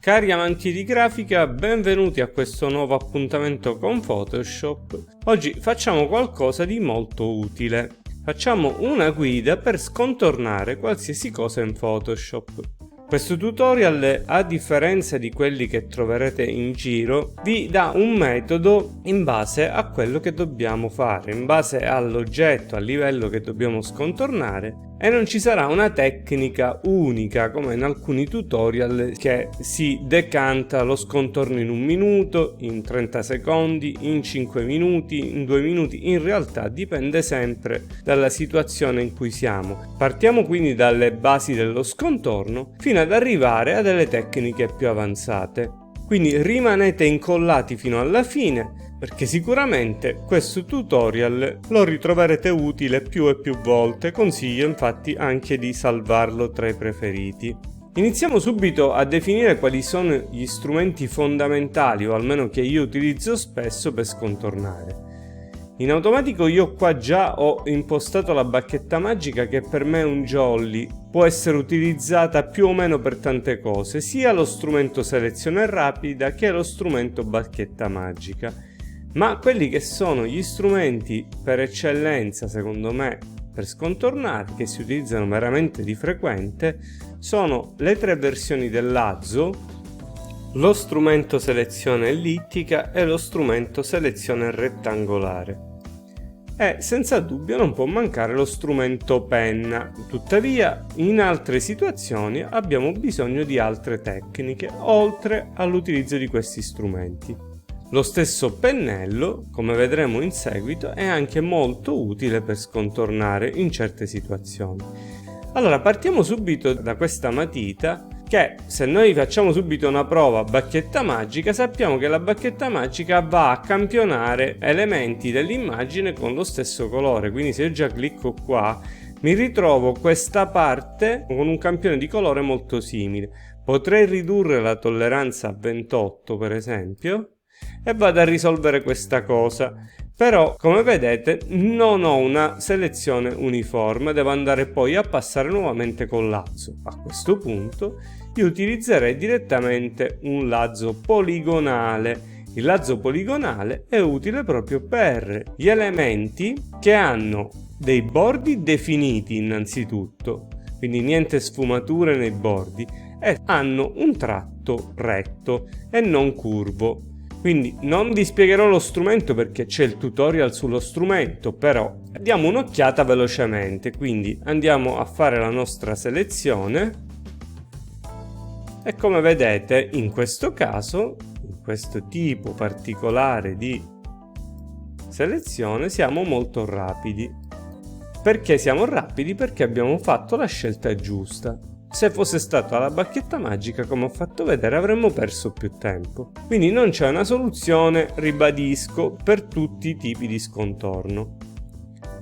Cari amanti di grafica, benvenuti a questo nuovo appuntamento con Photoshop. Oggi facciamo qualcosa di molto utile. Facciamo una guida per scontornare qualsiasi cosa in Photoshop. Questo tutorial, a differenza di quelli che troverete in giro, vi dà un metodo in base a quello che dobbiamo fare, in base all'oggetto, al livello che dobbiamo scontornare, e non ci sarà una tecnica unica come in alcuni tutorial che si decanta lo scontorno in 1 minuto, in 30 secondi, in 5 minuti, in 2 minuti. In realtà dipende sempre dalla situazione in cui siamo. Partiamo quindi dalle basi dello scontorno fino ad arrivare a delle tecniche più avanzate. Quindi rimanete incollati fino alla fine, perché sicuramente questo tutorial lo ritroverete utile più e più volte. Consiglio infatti anche di salvarlo tra i preferiti. Iniziamo subito a definire quali sono gli strumenti fondamentali, o almeno che io utilizzo spesso per scontornare. In automatico io qua già ho impostato la bacchetta magica, che per me è un jolly, può essere utilizzata più o meno per tante cose, sia lo strumento selezione rapida che lo strumento bacchetta magica. Ma quelli che sono gli strumenti per eccellenza, secondo me, per scontornare, che si utilizzano veramente di frequente, sono le 3 versioni del lazzo, lo strumento selezione ellittica e lo strumento selezione rettangolare. E senza dubbio non può mancare lo strumento penna. Tuttavia, in altre situazioni abbiamo bisogno di altre tecniche, oltre all'utilizzo di questi strumenti. Lo stesso pennello, come vedremo in seguito, è anche molto utile per scontornare in certe situazioni. Allora, partiamo subito da questa matita, che se noi facciamo subito una prova bacchetta magica, sappiamo che la bacchetta magica va a campionare elementi dell'immagine con lo stesso colore. Quindi se io già clicco qua, mi ritrovo questa parte con un campione di colore molto simile. Potrei ridurre la tolleranza a 28, per esempio, e vado a risolvere questa cosa. Però, come vedete, non ho una selezione uniforme, devo andare poi a passare nuovamente col lazzo. A questo punto io utilizzerei direttamente un lazzo poligonale. Il lazzo poligonale è utile proprio per gli elementi che hanno dei bordi definiti innanzitutto, quindi niente sfumature nei bordi, e hanno un tratto retto e non curvo. Quindi non vi spiegherò lo strumento perché c'è il tutorial sullo strumento, però diamo un'occhiata velocemente. Quindi andiamo a fare la nostra selezione e, come vedete, in questo caso, in questo tipo particolare di selezione, siamo molto rapidi. Perché siamo rapidi? Perché abbiamo fatto la scelta giusta. Se fosse stata la bacchetta magica, come ho fatto vedere, avremmo perso più tempo. Quindi non c'è una soluzione, ribadisco, per tutti i tipi di scontorno.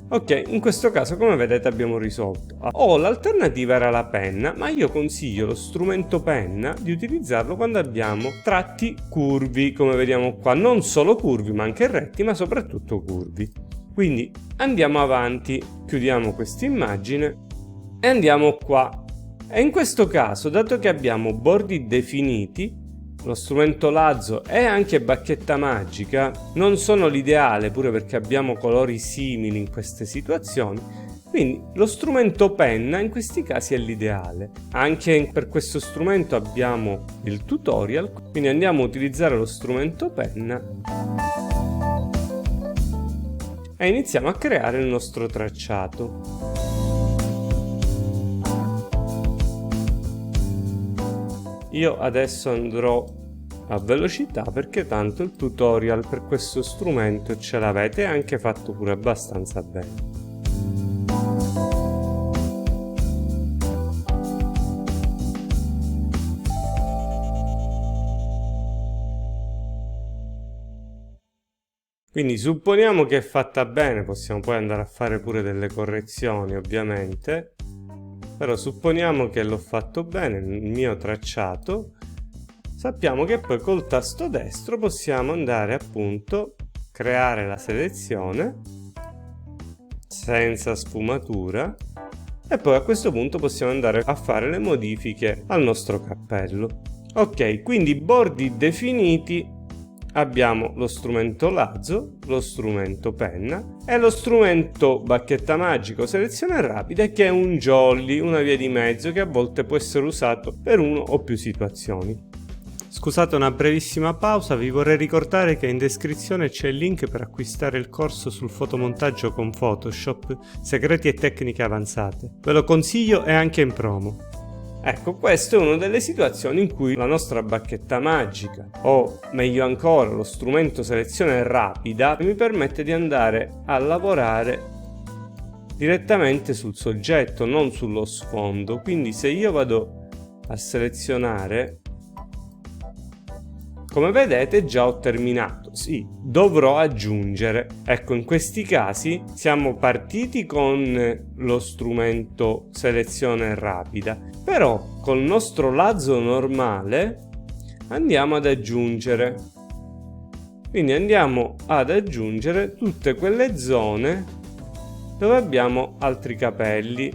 Ok, in questo caso, come vedete, abbiamo risolto. O l'alternativa era la penna, ma io consiglio lo strumento penna di utilizzarlo quando abbiamo tratti curvi, come vediamo qua. Non solo curvi, ma anche retti, ma soprattutto curvi. Quindi andiamo avanti, chiudiamo questa immagine e andiamo qua. E in questo caso, dato che abbiamo bordi definiti, lo strumento lazzo e anche bacchetta magica non sono l'ideale, pure perché abbiamo colori simili in queste situazioni, quindi lo strumento penna in questi casi è l'ideale. Anche per questo strumento abbiamo il tutorial, quindi andiamo a utilizzare lo strumento penna e iniziamo a creare il nostro tracciato. Io adesso andrò a velocità perché tanto il tutorial per questo strumento ce l'avete anche fatto pure abbastanza bene. Quindi supponiamo che è fatta bene, possiamo poi andare a fare pure delle correzioni ovviamente. Però supponiamo che l'ho fatto bene, il mio tracciato. Sappiamo che poi col tasto destro possiamo andare appunto a creare la selezione senza sfumatura e poi a questo punto possiamo andare a fare le modifiche al nostro cappello. Ok, quindi bordi definiti. Abbiamo lo strumento lazzo, lo strumento penna e lo strumento bacchetta magica o selezione rapida, che è un jolly, una via di mezzo che a volte può essere usato per uno o più situazioni. Scusate una brevissima pausa, vi vorrei ricordare che in descrizione c'è il link per acquistare il corso sul fotomontaggio con Photoshop, segreti e tecniche avanzate. Ve lo consiglio, è anche in promo. Ecco, questa è una delle situazioni in cui la nostra bacchetta magica, o meglio ancora lo strumento selezione rapida, mi permette di andare a lavorare direttamente sul soggetto, non sullo sfondo. Quindi se io vado a selezionare, come vedete già ho terminato. Sì, dovrò aggiungere. Ecco, in questi casi siamo partiti con lo strumento selezione rapida, però col nostro lazzo normale andiamo ad aggiungere. Quindi andiamo ad aggiungere tutte quelle zone dove abbiamo altri capelli,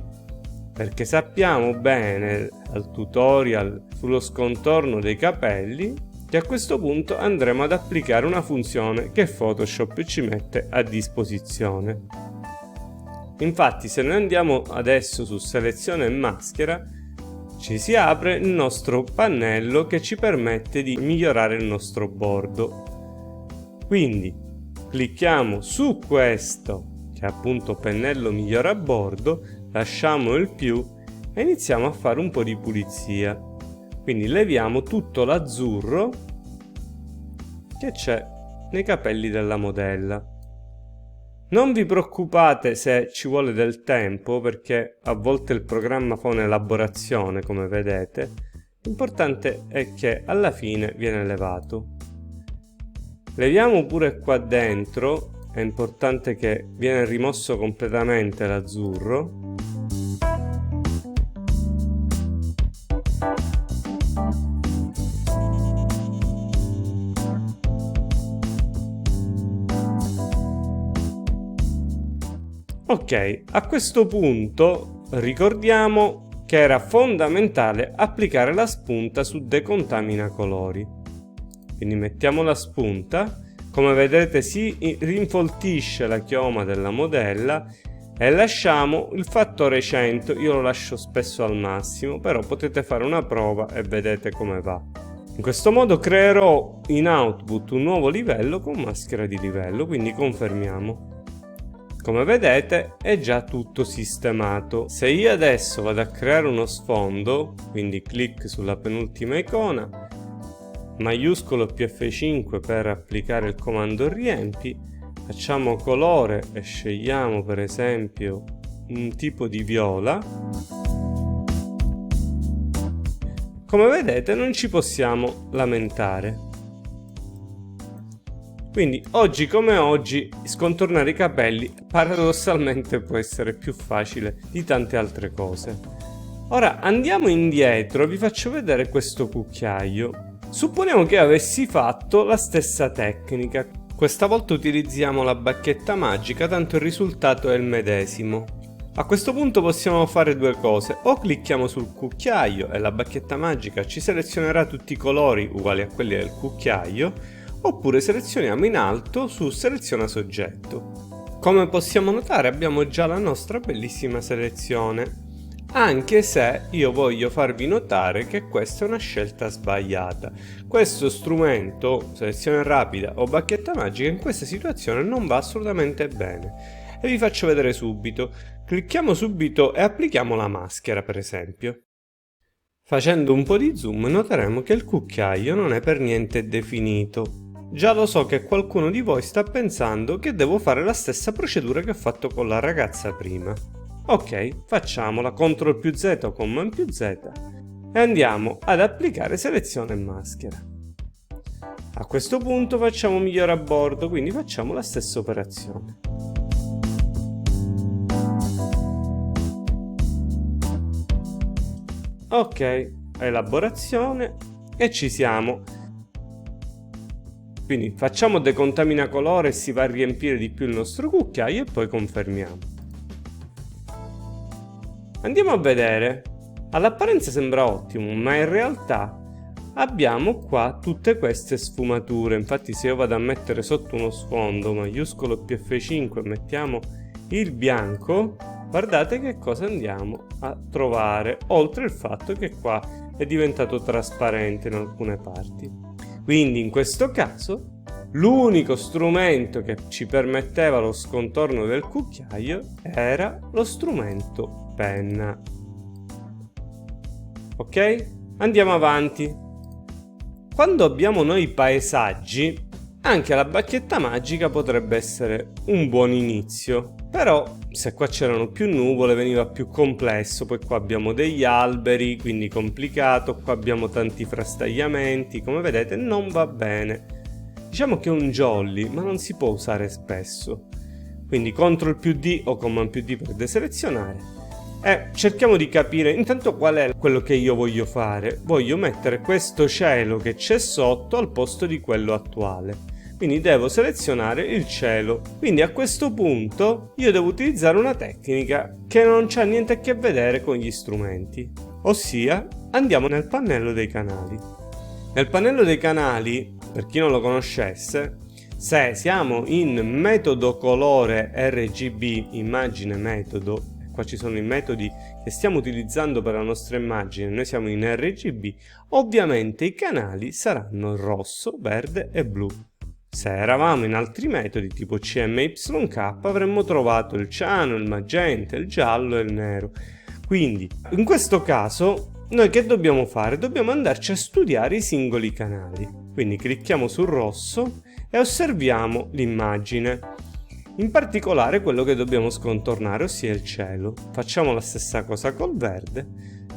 perché sappiamo bene dal tutorial sullo scontorno dei capelli che a questo punto andremo ad applicare una funzione che Photoshop ci mette a disposizione. Infatti, se noi andiamo adesso su selezione e maschera, ci si apre il nostro pannello che ci permette di migliorare il nostro bordo. Quindi clicchiamo su questo, che è appunto pennello migliora bordo, lasciamo il più e iniziamo a fare un po' di pulizia. Quindi leviamo tutto l'azzurro che c'è nei capelli della modella. Non vi preoccupate se ci vuole del tempo, perché a volte il programma fa un'elaborazione, come vedete. L'importante è che alla fine viene levato. Leviamo pure qua dentro, è importante che viene rimosso completamente l'azzurro. Ok, a questo punto ricordiamo che era fondamentale applicare la spunta su decontamina colori. Quindi mettiamo la spunta, come vedete si rinfoltisce la chioma della modella e lasciamo il fattore 100, io lo lascio spesso al massimo, però potete fare una prova e vedete come va. In questo modo creerò in output un nuovo livello con maschera di livello, quindi confermiamo. Come vedete è già tutto sistemato. Se io adesso vado a creare uno sfondo, quindi clic sulla penultima icona, maiuscolo più F5 per applicare il comando riempi, facciamo colore e scegliamo per esempio un tipo di viola. Come vedete non ci possiamo lamentare. Quindi oggi come oggi scontornare i capelli paradossalmente può essere più facile di tante altre cose. Ora andiamo indietro e vi faccio vedere questo cucchiaio. Supponiamo che avessi fatto la stessa tecnica. Questa volta utilizziamo la bacchetta magica, tanto il risultato è il medesimo. A questo punto possiamo fare due cose: o clicchiamo sul cucchiaio e la bacchetta magica ci selezionerà tutti i colori uguali a quelli del cucchiaio, oppure selezioniamo in alto su seleziona soggetto. Come possiamo notare abbiamo già la nostra bellissima selezione, anche se io voglio farvi notare che questa è una scelta sbagliata. Questo strumento, selezione rapida o bacchetta magica, in questa situazione non va assolutamente bene e vi faccio vedere subito. Clicchiamo subito e applichiamo la maschera, per esempio. Facendo un po' di zoom noteremo che il cucchiaio non è per niente definito. Già lo so che qualcuno di voi sta pensando che devo fare la stessa procedura che ho fatto con la ragazza prima. Ok, facciamola, CTRL più Z o Command più Z e andiamo ad applicare selezione e maschera. A questo punto facciamo migliore a bordo, quindi facciamo la stessa operazione. Ok, elaborazione e ci siamo. Quindi facciamo decontamina colore e si va a riempire di più il nostro cucchiaio e poi confermiamo. Andiamo a vedere. All'apparenza sembra ottimo, ma in realtà abbiamo qua tutte queste sfumature. Infatti se io vado a mettere sotto uno sfondo maiuscolo più F5 e mettiamo il bianco, guardate che cosa andiamo a trovare, oltre il fatto che qua è diventato trasparente in alcune parti. Quindi in questo caso l'unico strumento che ci permetteva lo scontorno del cucchiaio era lo strumento penna. Ok? Andiamo avanti. Quando abbiamo noi paesaggi, anche la bacchetta magica potrebbe essere un buon inizio. Però se qua c'erano più nuvole veniva più complesso, poi qua abbiamo degli alberi, quindi complicato, qua abbiamo tanti frastagliamenti, come vedete non va bene. Diciamo che è un jolly, ma non si può usare spesso. Quindi CTRL più D o Command più D per deselezionare. E cerchiamo di capire intanto qual è quello che io voglio fare. Voglio mettere questo cielo che c'è sotto al posto di quello attuale. Quindi devo selezionare il cielo. Quindi a questo punto io devo utilizzare una tecnica che non c'ha niente a che vedere con gli strumenti. Ossia, andiamo nel pannello dei canali. Nel pannello dei canali, per chi non lo conoscesse, se siamo in metodo colore RGB, immagine metodo, qua ci sono i metodi che stiamo utilizzando per la nostra immagine, noi siamo in RGB, ovviamente i canali saranno rosso, verde e blu. Se eravamo in altri metodi tipo CMYK avremmo trovato il ciano, il magenta, il giallo e il nero. Quindi in questo caso noi che dobbiamo fare? Dobbiamo andarci a studiare i singoli canali. Quindi clicchiamo sul rosso e osserviamo l'immagine. In particolare quello che dobbiamo scontornare, ossia il cielo. Facciamo la stessa cosa col verde,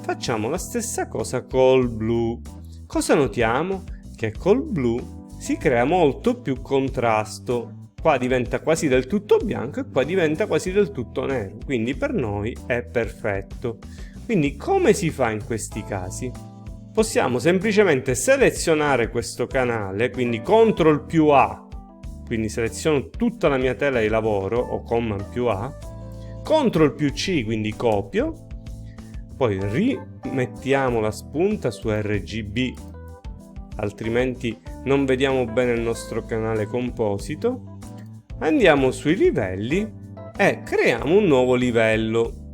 facciamo la stessa cosa col blu. Cosa notiamo? Che col blu si crea molto più contrasto. Qua diventa quasi del tutto bianco e qua diventa quasi del tutto nero. Quindi per noi è perfetto. Quindi come si fa in questi casi? Possiamo semplicemente selezionare questo canale, quindi CTRL più A. Quindi seleziono tutta la mia tela di lavoro o Command più A, CTRL più C, quindi copio, poi rimettiamo la spunta su RGB, altrimenti non vediamo bene il nostro canale composito, andiamo sui livelli e creiamo un nuovo livello,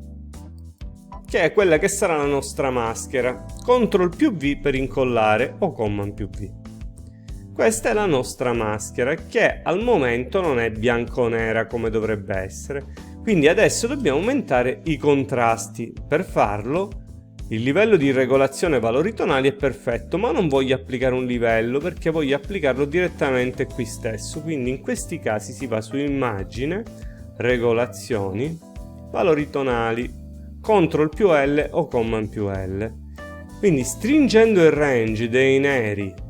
che è quella che sarà la nostra maschera, CTRL più V per incollare o Command più V. Questa è la nostra maschera che al momento non è bianco-nera come dovrebbe essere, quindi adesso dobbiamo aumentare i contrasti. Per farlo il livello di regolazione valori tonali è perfetto, ma non voglio applicare un livello perché voglio applicarlo direttamente qui stesso, quindi in questi casi si va su immagine, regolazioni, valori tonali, CTRL più L o Command più L. Quindi stringendo il range dei neri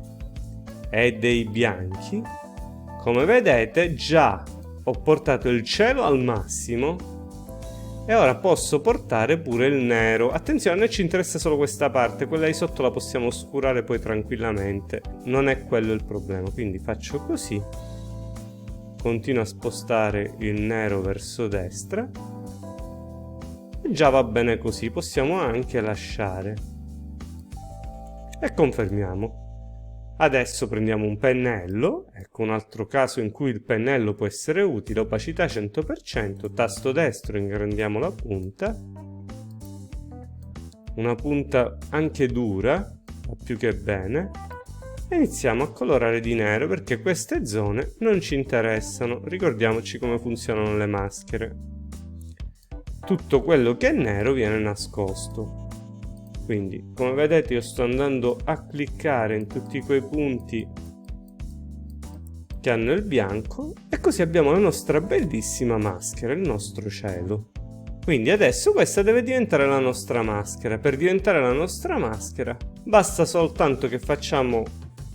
e dei bianchi, come vedete già ho portato il cielo al massimo e ora posso portare pure il nero. Attenzione, a noi ci interessa solo questa parte, quella di sotto la possiamo oscurare poi tranquillamente, non è quello il problema. Quindi faccio così, continuo a spostare il nero verso destra e già va bene così. Possiamo anche lasciare e confermiamo. Adesso prendiamo un pennello, ecco un altro caso in cui il pennello può essere utile, opacità 100%, tasto destro ingrandiamo la punta, una punta anche dura, va più che bene, e iniziamo a colorare di nero perché queste zone non ci interessano, ricordiamoci come funzionano le maschere. Tutto quello che è nero viene nascosto. Quindi, come vedete, io sto andando a cliccare in tutti quei punti che hanno il bianco e così abbiamo la nostra bellissima maschera, il nostro cielo. Quindi adesso questa deve diventare la nostra maschera. Per diventare la nostra maschera basta soltanto che facciamo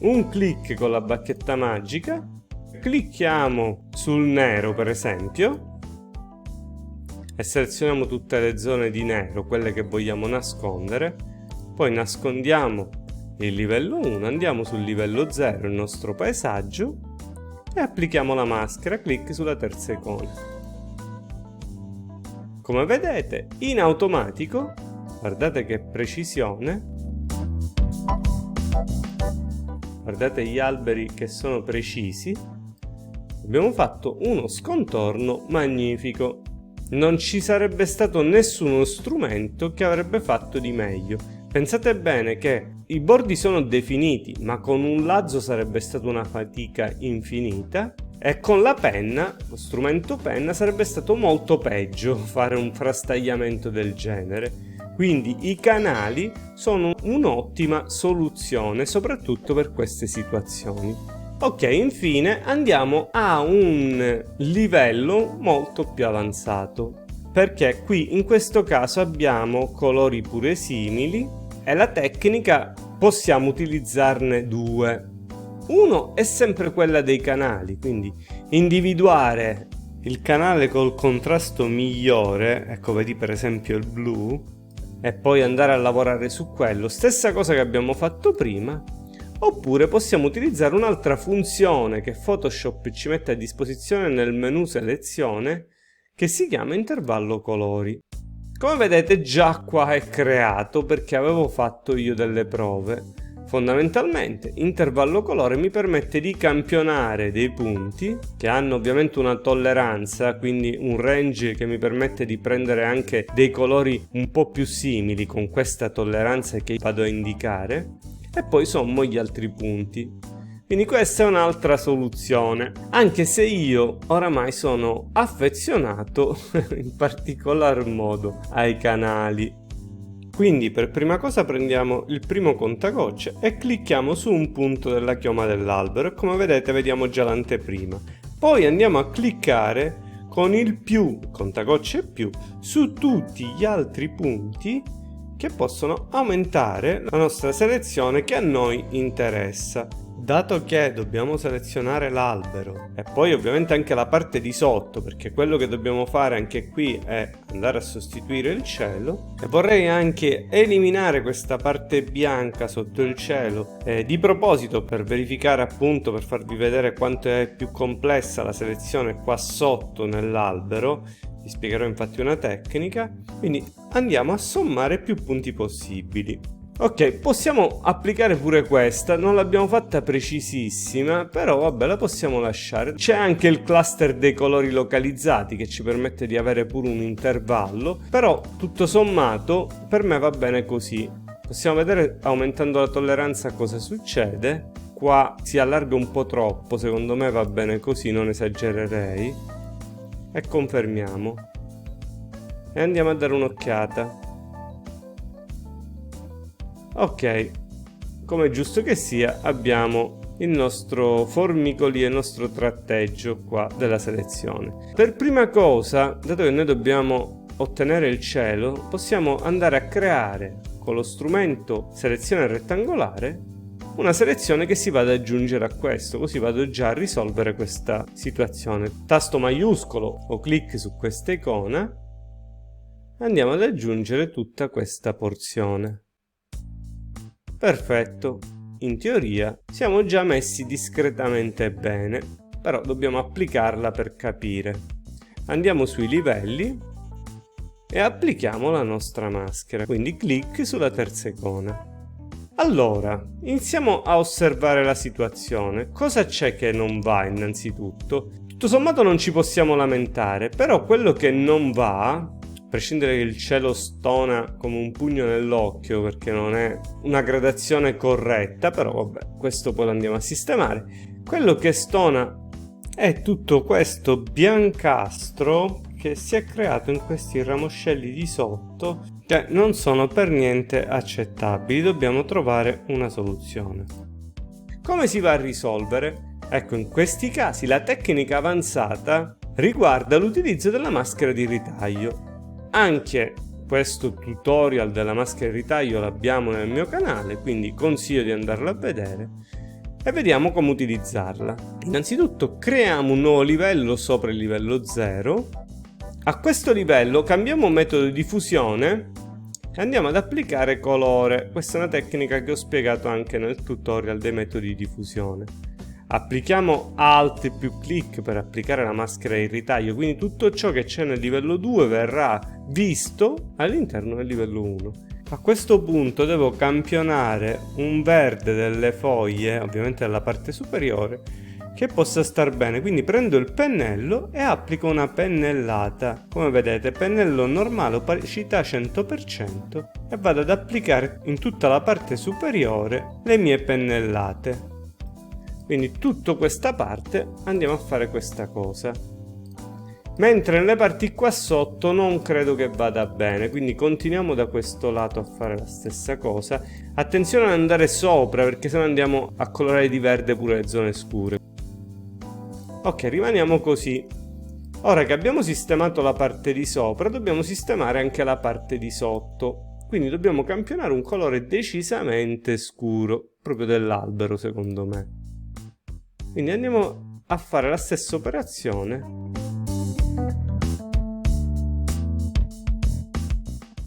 un clic con la bacchetta magica, clicchiamo sul nero per esempio, e selezioniamo tutte le zone di nero, quelle che vogliamo nascondere, poi nascondiamo il livello 1, andiamo sul livello 0, il nostro paesaggio, e applichiamo la maschera, clic sulla terza icona. Come vedete, in automatico, guardate che precisione, guardate gli alberi che sono precisi, abbiamo fatto uno scontorno magnifico. Non ci sarebbe stato nessuno strumento che avrebbe fatto di meglio. Pensate bene che i bordi sono definiti, ma con un lazzo sarebbe stata una fatica infinita, e con la penna, lo strumento penna, sarebbe stato molto peggio fare un frastagliamento del genere. Quindi i canali sono un'ottima soluzione, soprattutto per queste situazioni. Ok, infine andiamo a un livello molto più avanzato, perché qui in questo caso abbiamo colori pure simili e la tecnica possiamo utilizzarne due. Uno è sempre quella dei canali, quindi individuare il canale col contrasto migliore, ecco vedi per esempio il blu, e poi andare a lavorare su quello, stessa cosa che abbiamo fatto prima. Oppure possiamo utilizzare un'altra funzione che Photoshop ci mette a disposizione nel menu selezione, che si chiama intervallo colori. Come vedete già qua è creato perché avevo fatto io delle prove. Fondamentalmente intervallo colore mi permette di campionare dei punti che hanno ovviamente una tolleranza, quindi un range che mi permette di prendere anche dei colori un po' più simili con questa tolleranza che vado a indicare, e poi sommo gli altri punti. Quindi questa è un'altra soluzione, anche se io oramai sono affezionato in particolar modo ai canali. Quindi per prima cosa prendiamo il primo contagocce e clicchiamo su un punto della chioma dell'albero, e come vedete vediamo già l'anteprima. Poi andiamo a cliccare con il più, contagocce più, su tutti gli altri punti che possono aumentare la nostra selezione che a noi interessa. Dato che dobbiamo selezionare l'albero e poi ovviamente anche la parte di sotto, perché quello che dobbiamo fare anche qui è andare a sostituire il cielo, e vorrei anche eliminare questa parte bianca sotto il cielo di proposito, per verificare appunto, per farvi vedere quanto è più complessa la selezione qua sotto nell'albero. Vi spiegherò infatti una tecnica. Quindi andiamo a sommare più punti possibili. Ok, possiamo applicare pure questa, non l'abbiamo fatta precisissima, però vabbè, la possiamo lasciare. C'è anche il cluster dei colori localizzati che ci permette di avere pure un intervallo, però tutto sommato per me va bene così. Possiamo vedere aumentando la tolleranza cosa succede. Qua si allarga un po' troppo, secondo me va bene così, non esagererei. E confermiamo. E andiamo a dare un'occhiata. Ok, come giusto che sia, abbiamo il nostro formicoli e il nostro tratteggio qua della selezione. Per prima cosa, dato che noi dobbiamo ottenere il cielo, possiamo andare a creare con lo strumento selezione rettangolare una selezione che si va ad aggiungere a questo, così vado già a risolvere questa situazione. Tasto maiuscolo o clic su questa icona, andiamo ad aggiungere tutta questa porzione. Perfetto, in teoria siamo già messi discretamente bene, però dobbiamo applicarla per capire. Andiamo sui livelli e applichiamo la nostra maschera, quindi clic sulla terza icona. Allora, iniziamo a osservare la situazione. Cosa c'è che non va innanzitutto? Tutto sommato non ci possiamo lamentare, però quello che non va, a prescindere che il cielo stona come un pugno nell'occhio perché non è una gradazione corretta, però vabbè, questo poi lo andiamo a sistemare. Quello che stona è tutto questo biancastro che si è creato in questi ramoscelli di sotto, che non sono per niente accettabili. Dobbiamo trovare una soluzione. Come si va a risolvere? Ecco, in questi casi la tecnica avanzata riguarda l'utilizzo della maschera di ritaglio. Anche questo tutorial della maschera di ritaglio l'abbiamo nel mio canale, quindi consiglio di andarlo a vedere e vediamo come utilizzarla. Innanzitutto creiamo un nuovo livello sopra il livello 0. A questo livello cambiamo metodo di diffusione e andiamo ad applicare colore. Questa è una tecnica che ho spiegato anche nel tutorial dei metodi di diffusione. Applichiamo Alt più clic per applicare la maschera di ritaglio, quindi tutto ciò che c'è nel livello 2 verrà visto all'interno del livello 1. A questo punto devo campionare un verde delle foglie, ovviamente dalla parte superiore, che possa star bene, quindi prendo il pennello e applico una pennellata. Come vedete, pennello normale, opacità 100%, e vado ad applicare in tutta la parte superiore le mie pennellate. Quindi tutta questa parte andiamo a fare questa cosa. Mentre nelle parti qua sotto non credo che vada bene, quindi continuiamo da questo lato a fare la stessa cosa. Attenzione ad andare sopra, perché sennò andiamo a colorare di verde pure le zone scure. Ok, rimaniamo così. Ora che abbiamo sistemato la parte di sopra, dobbiamo sistemare anche la parte di sotto. Quindi dobbiamo campionare un colore decisamente scuro, proprio dell'albero secondo me. Quindi andiamo a fare la stessa operazione.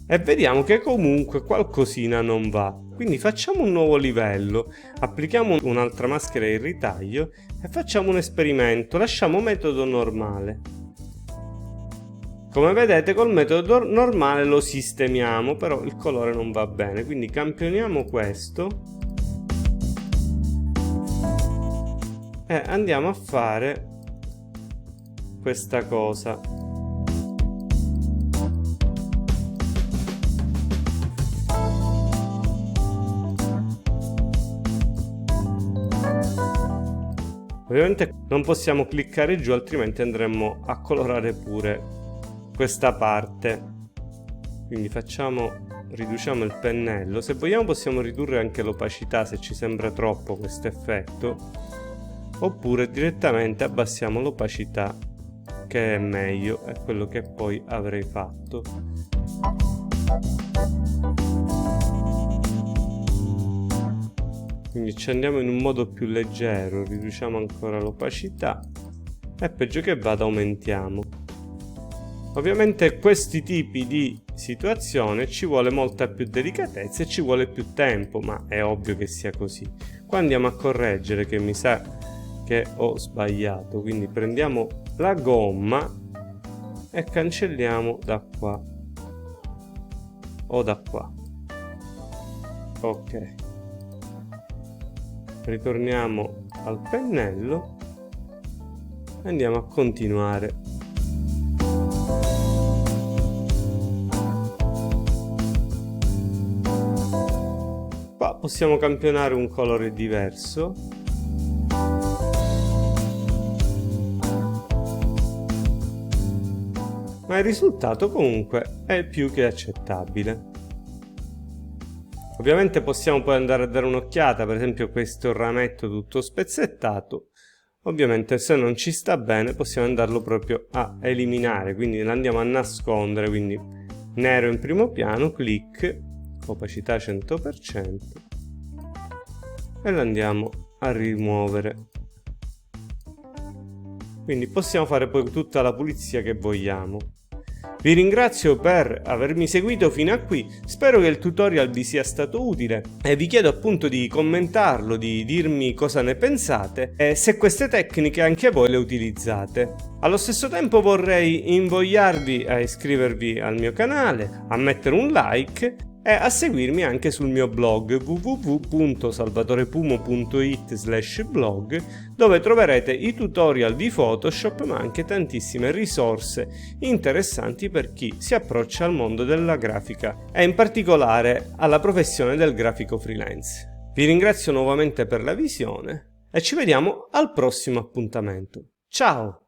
E vediamo che comunque qualcosina non va. Quindi facciamo un nuovo livello, applichiamo un'altra maschera di ritaglio e facciamo un esperimento. Lasciamo metodo normale. Come vedete, col metodo normale lo sistemiamo, però il colore non va bene, quindi campioniamo questo e andiamo a fare questa cosa. Ovviamente non possiamo cliccare giù, altrimenti andremo a colorare pure questa parte. Quindi riduciamo il pennello. Se vogliamo possiamo ridurre anche l'opacità se ci sembra troppo questo effetto, oppure direttamente abbassiamo l'opacità, che è meglio, è quello che poi avrei fatto. Quindi ci andiamo in un modo più leggero, riduciamo ancora l'opacità e peggio che vada aumentiamo. Ovviamente questi tipi di situazione ci vuole molta più delicatezza e ci vuole più tempo, ma è ovvio che sia così. Qua andiamo a correggere, che mi sa che ho sbagliato, quindi prendiamo la gomma e cancelliamo da qua o da qua. Ok. Ritorniamo al pennello e andiamo a continuare. Qua possiamo campionare un colore diverso. Ma il risultato comunque è più che accettabile. Ovviamente possiamo poi andare a dare un'occhiata, per esempio questo rametto tutto spezzettato. Ovviamente se non ci sta bene possiamo andarlo proprio a eliminare, quindi lo andiamo a nascondere, quindi nero in primo piano, clic, opacità 100% e lo andiamo a rimuovere. Quindi possiamo fare poi tutta la pulizia che vogliamo. Vi ringrazio per avermi seguito fino a qui, spero che il tutorial vi sia stato utile e vi chiedo appunto di commentarlo, di dirmi cosa ne pensate e se queste tecniche anche voi le utilizzate. Allo stesso tempo vorrei invogliarvi a iscrivervi al mio canale, a mettere un like e a seguirmi anche sul mio blog www.salvatorepumo.it/blog, dove troverete i tutorial di Photoshop ma anche tantissime risorse interessanti per chi si approccia al mondo della grafica e in particolare alla professione del grafico freelance. Vi ringrazio nuovamente per la visione e ci vediamo al prossimo appuntamento. Ciao!